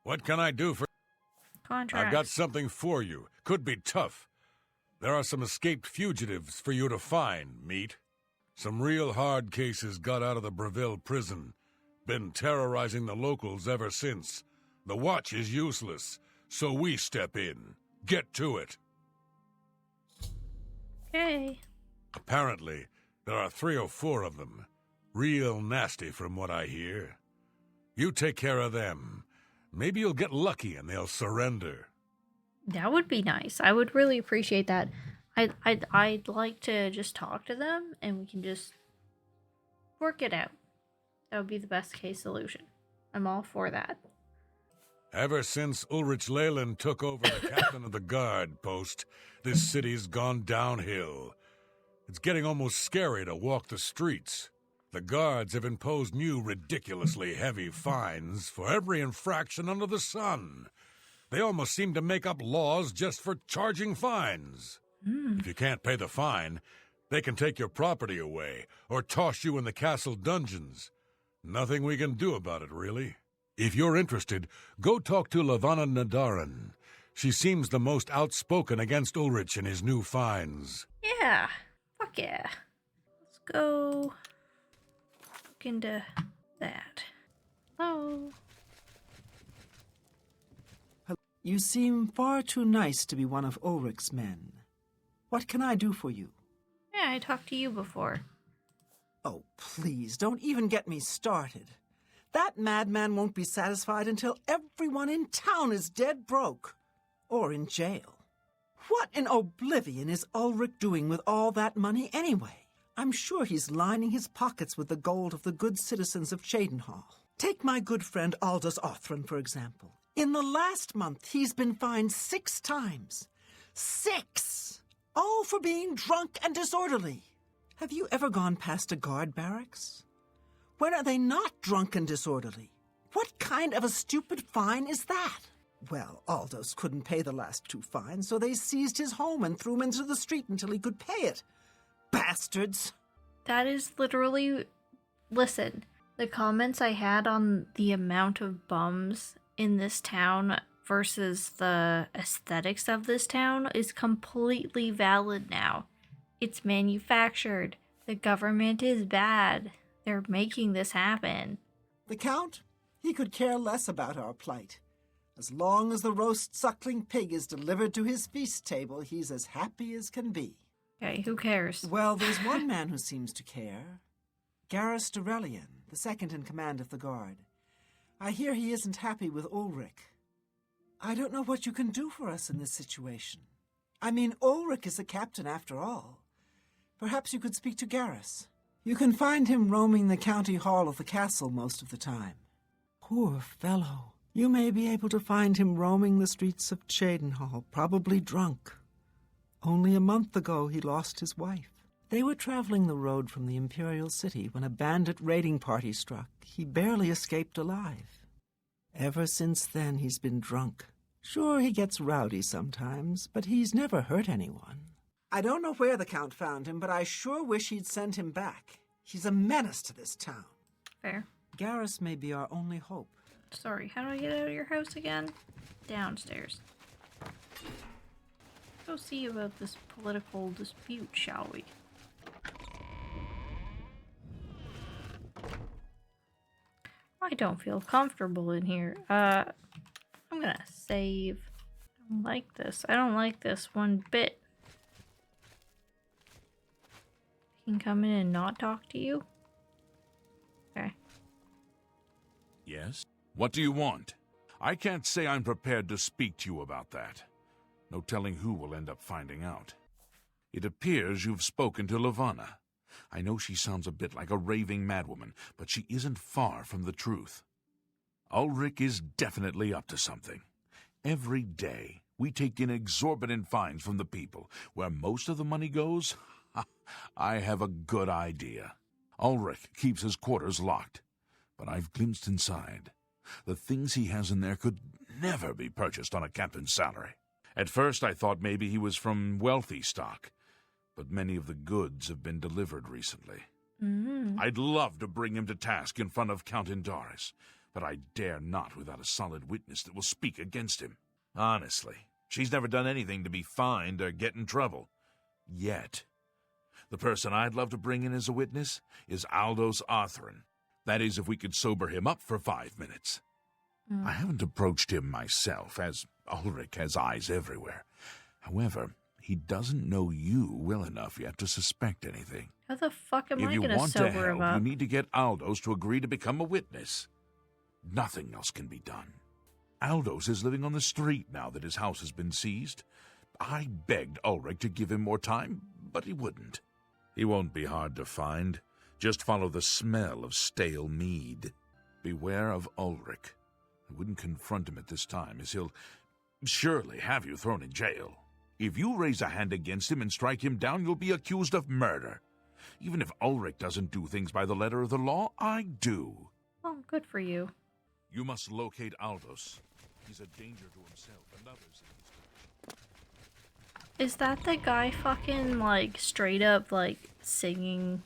What can I do for... Contract. I've got something for you. Could be tough. There are some escaped fugitives for you to find, meet. Some real hard cases got out of the Breville prison. Been terrorizing the locals ever since. The watch is useless, so we step in. Get to it. Okay. Apparently, there are 3 or 4 of them. Real nasty from what I hear. You take care of them. Maybe you'll get lucky and they'll surrender. That would be nice. I would really appreciate that. I'd like to just talk to them and we can just work it out. That would be the best case solution. I'm all for that. Ever since Ulrich Leyland took over the captain of the guard post, this city's gone downhill. It's getting almost scary to walk the streets. The guards have imposed new ridiculously heavy fines for every infraction under the sun. They almost seem to make up laws just for charging fines. If you can't pay the fine, they can take your property away or toss you in the castle dungeons. Nothing we can do about it, really. If you're interested, go talk to Lavanna Nadaran. She seems the most outspoken against Ulrich and his new fines. Yeah. Fuck yeah. Let's go look into that. Oh. You seem far too nice to be one of Ulrich's men. What can I do for you? Yeah, I talked to you before. Oh, please, don't even get me started. That madman won't be satisfied until everyone in town is dead broke. Or in jail. What in Oblivion is Ulrich doing with all that money anyway? I'm sure he's lining his pockets with the gold of the good citizens of Cheydinhal. Take my good friend Aldous Othran, for example. In the last month, he's been fined 6 times. 6! All for being drunk and disorderly. Have you ever gone past a guard barracks? When are they not drunk and disorderly? What kind of a stupid fine is that? Well, Aldous couldn't pay the last 2 fines, so they seized his home and threw him into the street until he could pay it. Bastards! That is literally... Listen, the comments I had on the amount of bums in this town versus the aesthetics of this town is completely valid now. It's manufactured. The government is bad. They're making this happen. The Count? He could care less about our plight. As long as the roast suckling pig is delivered to his feast table, he's as happy as can be. Okay, who cares? Well, there's one man who seems to care. Garrus Durelian, the second in command of the guard. I hear he isn't happy with Ulrich. I don't know what you can do for us in this situation. I mean, Ulrich is the captain after all. Perhaps you could speak to Garrus. You can find him roaming the county hall of the castle most of the time. Poor fellow. You may be able to find him roaming the streets of Cheydinhal, probably drunk. Only a month ago he lost his wife. They were traveling the road from the Imperial City when a bandit raiding party struck. He barely escaped alive. Ever since then he's been drunk. Sure, he gets rowdy sometimes, but he's never hurt anyone. I don't know where the Count found him, but I sure wish he'd send him back. He's a menace to this town. Fair. Garrus may be our only hope. Sorry, how do I get out of your house again? Downstairs. Go see about this political dispute, shall we? I don't feel comfortable in here. I'm gonna save. I don't like this. I don't like this one bit. I can come in and not talk to you? Okay. Yes? What do you want? I can't say I'm prepared to speak to you about that. No telling who will end up finding out. It appears you've spoken to Lavanna. I know she sounds a bit like a raving madwoman, but she isn't far from the truth. Ulrich is definitely up to something. Every day, we take in exorbitant fines from the people. Where most of the money goes, I have a good idea. Ulrich keeps his quarters locked, but I've glimpsed inside. The things he has in there could never be purchased on a captain's salary. At first, I thought maybe he was from wealthy stock, but many of the goods have been delivered recently. I'd love to bring him to task in front of Count Indaris, but I dare not without a solid witness that will speak against him. Honestly, she's never done anything to be fined or get in trouble. Yet. The person I'd love to bring in as a witness is Aldous Arthurn. That is, if we could sober him up for 5 minutes. I haven't approached him myself, as Ulrich has eyes everywhere. However, he doesn't know you well enough yet to suspect anything. How the fuck am I If you gonna want to sober him help, up? you need to get Aldous to agree to become a witness. Nothing else can be done. Aldous is living on the street now that his house has been seized. I begged Ulrich to give him more time, but he wouldn't. He won't be hard to find. Just follow the smell of stale mead. Beware of Ulrich. I wouldn't confront him at this time, as he'll surely have you thrown in jail. If you raise a hand against him and strike him down, you'll be accused of murder. Even if Ulrich doesn't do things by the letter of the law, I do. Oh, good for you. You must locate Aldous. He's a danger to himself and others. Is that the guy fucking, like, straight up, like, singing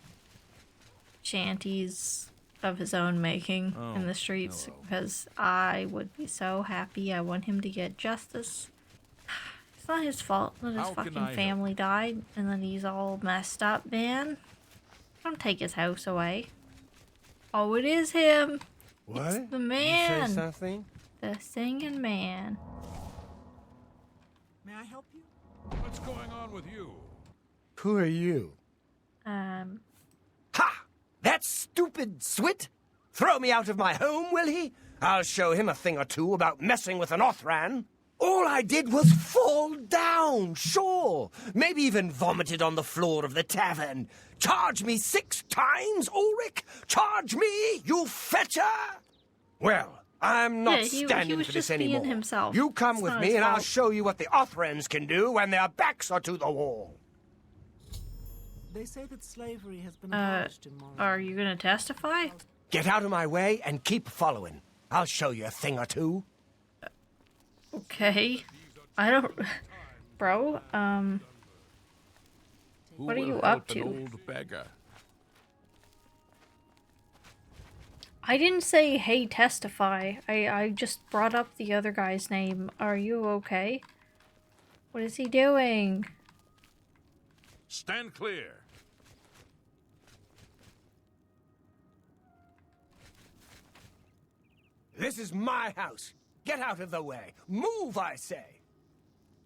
shanties of his own making in the streets? hello. Because I would be so happy. I want him to get justice. It's not his fault that his How can fucking I help? family died and then he's all messed up, man. Don't take his house away. Oh, it is him. What? It's the You man. say something? The singing man. May I help you? What's going on with you? Who are you? Ha! That stupid Swit! Throw me out of my home, will he? I'll show him a thing or two about messing with an Othran. All I did was fall down, sure. Maybe even vomited on the floor of the tavern. Charge me 6 times, Ulrich? Charge me, you fetcher? Well, I'm not Yeah, he standing was for this just being anymore. himself. You come It's with not me his and I'll fault. show you what the Othrans can do when their backs are to the wall. They say that slavery has been abolished in Moral. Are you gonna testify? Get out of my way and keep following. I'll show you a thing or two. Okay. I don't... Bro, Who What are will you help up an to? old beggar? I didn't say, hey, testify. I just brought up the other guy's name. Are you okay? What is he doing? Stand clear. This is my house. Get out of the way. Move, I say.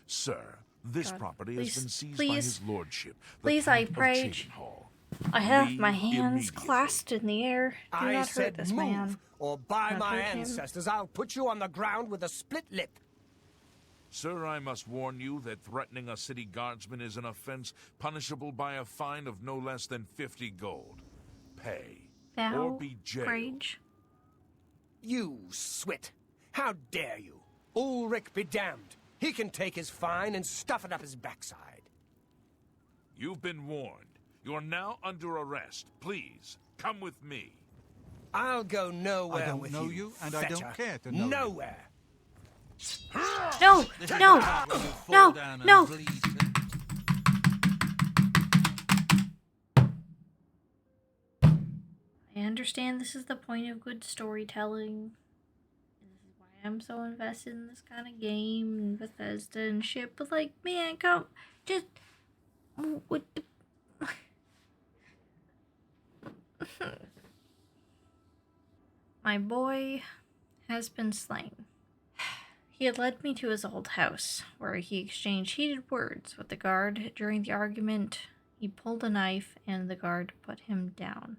Sir, this God, property please, has been seized by please, his lordship, the please, I Count of pray. Cheydinhal. I have Leave my hands immediately. clasped in the air. Do I not hurt said this move, man. or by Not my hurt him. ancestors, I'll put you on the ground with a split lip. Sir, I must warn you that threatening a city guardsman is an offense punishable by a fine of no less than 50 gold. Pay, or Thou be jailed. rage. You swit. How dare you? Ulrich be damned. He can take his fine and stuff it up his backside. You've been warned. You're now under arrest. Please, come with me. I'll go nowhere I don't with know you, and I don't fetcher. care to know you. Nowhere. No! This is No! the part where you fall No! down and No! bleed. I understand this is the point of good storytelling. This is why I'm so invested in this kind of game and Bethesda and shit. But like, man, come, just what the. My boy has been slain. He had led me to his old house, where he exchanged heated words with the guard. During the argument, he pulled a knife, and the guard put him down.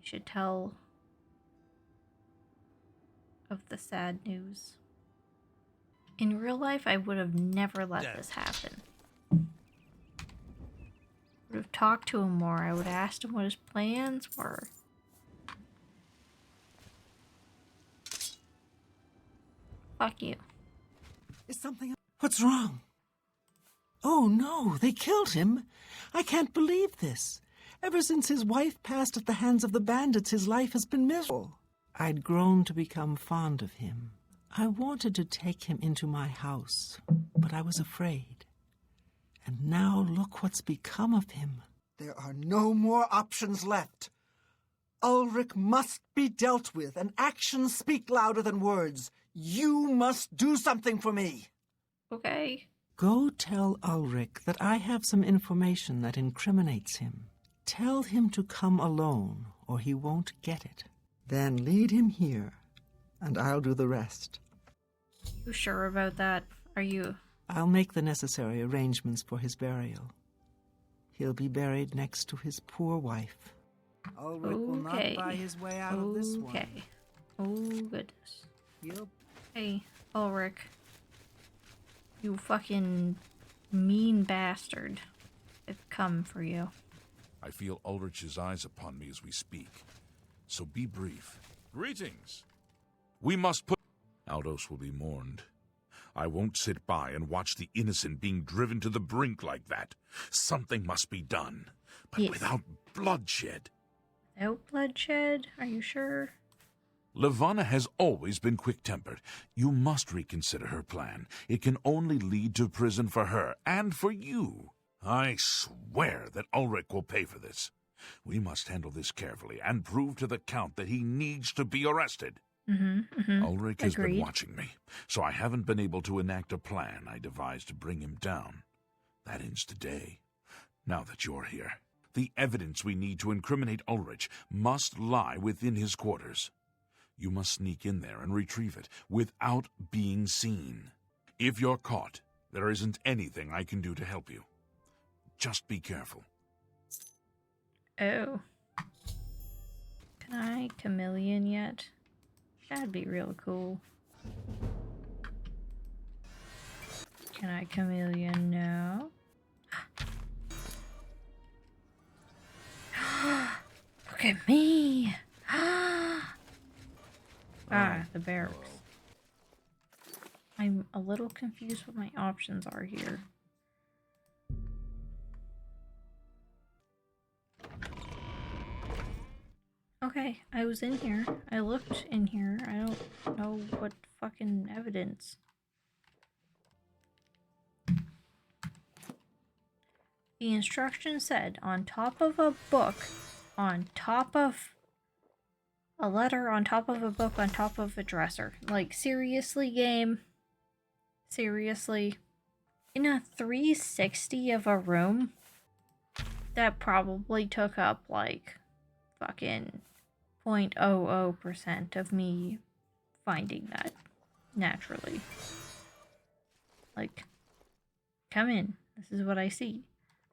I should tell of the sad news. In real life, I would have never let this happen. Would have talked to him more. I would have asked him what his plans were. Fuck you. Is something... What's wrong? Oh, no, they killed him. I can't believe this. Ever since his wife passed at the hands of the bandits, his life has been miserable. I'd grown to become fond of him. I wanted to take him into my house, but I was afraid. And now look what's become of him. There are no more options left. Ulrich must be dealt with, and actions speak louder than words. You must do something for me. Okay. Go tell Ulrich that I have some information that incriminates him. Tell him to come alone, or he won't get it. Then lead him here, and I'll do the rest. You sure about that? Are you? I'll make the necessary arrangements for his burial. He'll be buried next to his poor wife. Ulrich will not buy his way out of this one. Okay. Oh, goodness. He'll... Hey, Ulrich. You fucking mean bastard. I've come for you. I feel Ulrich's eyes upon me as we speak, so be brief. Greetings. We must put... Aldous will be mourned. I won't sit by and watch the innocent being driven to the brink like that. Something must be done, but without bloodshed. Without bloodshed? Are you sure? Levana has always been quick-tempered. You must reconsider her plan. It can only lead to prison for her and for you. I swear that Ulrich will pay for this. We must handle this carefully and prove to the Count that he needs to be arrested. Ulrich has been watching me, so I haven't been able to enact a plan I devised to bring him down. That ends today. Now that you're here, the evidence we need to incriminate Ulrich must lie within his quarters. You must sneak in there and retrieve it without being seen. If you're caught, there isn't anything I can do to help you. Just be careful. Oh. Can I chameleon yet? That'd be real cool. Can I chameleon? No. Look at me! The barracks. I'm a little confused what my options are here. Okay, I was in here. I looked in here. I don't know what fucking evidence. The instructions said on top of a book, on top of a letter, on top of a book, on top of a dresser. Like, seriously, game? Seriously? In a 360 of a room? That probably took up, like, fucking 0.00% of me finding that naturally. Like, come in. This is what I see.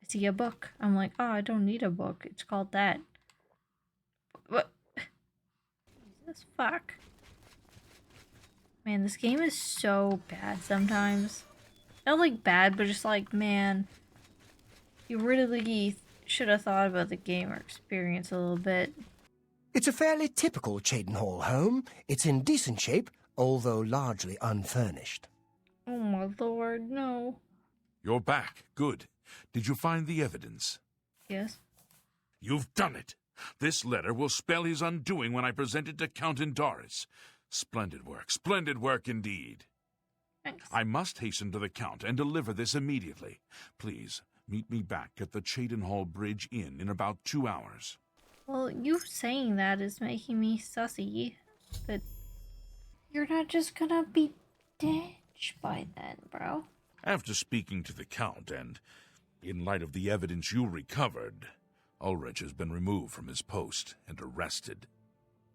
I see a book. I'm like, oh, I don't need a book. It's called that. What? Jesus fuck. Man, this game is so bad sometimes. Not like bad, but just like, man, you really should have thought about the gamer experience a little bit. It's a fairly typical Cheydinhal home. It's in decent shape, although largely unfurnished. Oh my lord, no. You're back. Good. Did you find the evidence? Yes. You've done it. This letter will spell his undoing when I present it to Count Indaris. Splendid work indeed. Thanks. I must hasten to the Count and deliver this immediately. Please, meet me back at the Cheydinhal Bridge Inn in about 2 hours. Well, you saying that is making me sussy that you're not just gonna be dead by then, bro. After speaking to the Count and in light of the evidence you recovered, Ulrich has been removed from his post and arrested.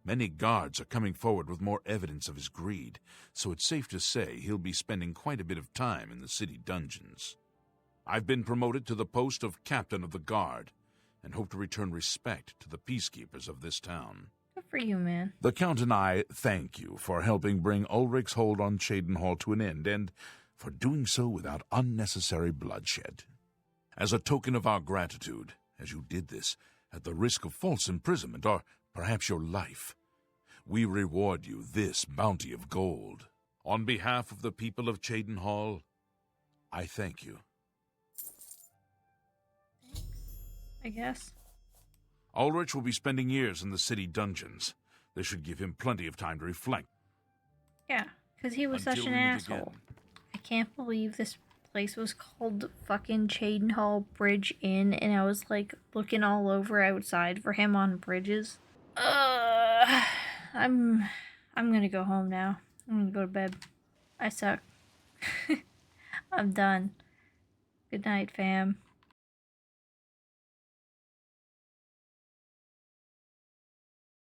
Many guards are coming forward with more evidence of his greed, so it's safe to say he'll be spending quite a bit of time in the city dungeons. I've been promoted to the post of Captain of the Guard, and hope to return respect to the peacekeepers of this town. Good for you, man. The Count and I thank you for helping bring Ulrich's hold on Cheydinhal to an end, and for doing so without unnecessary bloodshed. As a token of our gratitude, as you did this at the risk of false imprisonment or perhaps your life, we reward you this bounty of gold. On behalf of the people of Cheydinhal, I thank you. I guess. Ulrich will be spending years in the city dungeons. This should give him plenty of time to reflect. Yeah, because he was such Until an we meet asshole. again. I can't believe this place was called fucking Cheydinhal Bridge Inn, and I was like looking all over outside for him on bridges. I'm gonna go home now. I'm gonna go to bed. I suck. I'm done. Good night, fam.